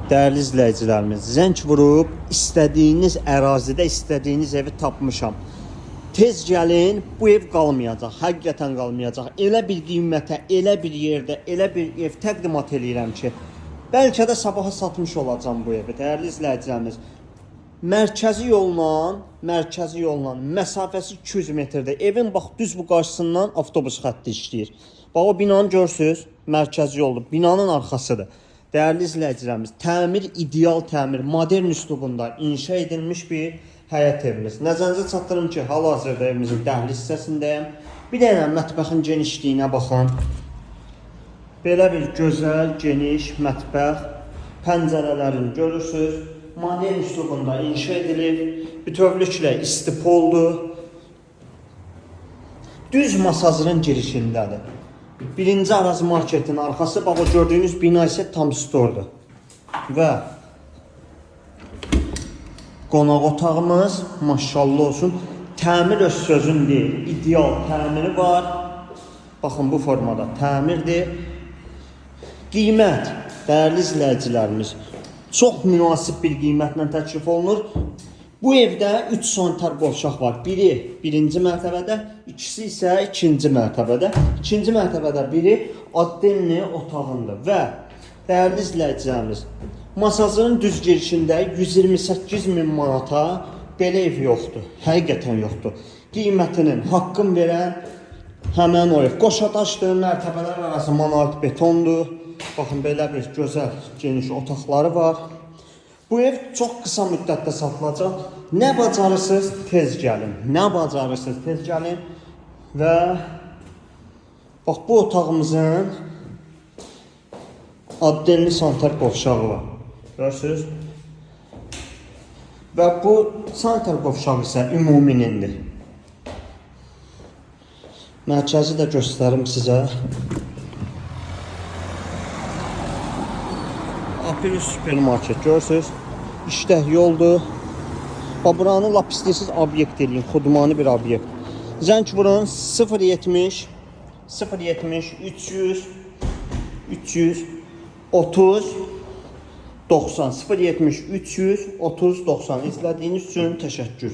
Değerli izləyicilərimiz, zəng vurub istədiyiniz ərazidə istədiyiniz evi tapmışam. Tez gəlin, bu ev qalmayacaq, həqiqətən qalmayacaq. Elə bir qiymətə, elə bir yerdə, elə bir ev təqdimat eləyirəm ki, bəlkə də sabaha satmış olacağım bu evi. Değerli izləyicilərimiz, mərkəzi yolla məsafəsi 200 metrdə. Evin bax düz bu qarşısından avtobus xətti işləyir. Bax o binanı görürsüz, mərkəzi yoldur. Binanın arxasıdır. Değerli izləyicilərimiz, təmir, ideal təmir, modern üslubunda inşa edilmiş bir həyət evimiz. Nəzərinizə çatdırım ki, hal-hazırda evimizin dəhliz hissəsindəyim. Bir dənə mətbəxin genişliyinə baxın. Belə bir gözəl, geniş mətbəx, pəncərələrini görürsüz. Modern üslubunda inşa edilib, bütövlüklə istipoldur. Düz Masazırın girişindədir. Birinci Araz marketin arxası, bax o gördüyünüz bina isə tam stordur. Və qonaq otağımız, maşallah olsun, təmir öz sözün deyil, ideal təmiri var. Baxın bu formada təmirdir. Qiymət, dəyərli izləyicilərimiz, çox münasib bir qiymətlə təklif olunur. Bu evdə 3 sanitar qovşaq var. Biri birinci mərtəbədə, ikisi isə ikinci mərtəbədə. İkinci mərtəbədə biri addenli otağındır. Və dəyərli izləyicilərimiz, Masazırın düz girişində 128.000 manata belə ev yoxdur. Həqiqətən yoxdur. Qiymətinin haqqını verən həmən o ev. Qoşadaşdır, mərtəbələr arası monolit betondur. Baxın, belə bir gözəl, geniş otaqları var. Bu ev çox qısa müddətdə satılacaq. Nə bacarırsınız, tez gəlin. Nə bacarırsınız, tez gəlin. Və bax, bu otağımızın addenli sanitar qovşağı var. Görürsünüz? Və bu sanitar qovşağı isə ümuminindir. Mərkəzi də göstərim sizə. Apelus supermarket görürsünüz. İştək yoldur. Buranı lap istəyirsiniz obyekt eləyin. Xudmani bir obyekt. Zəng vurun 070 300 30 90 070 300 30 90. İzlədiyiniz üçün təşəkkür.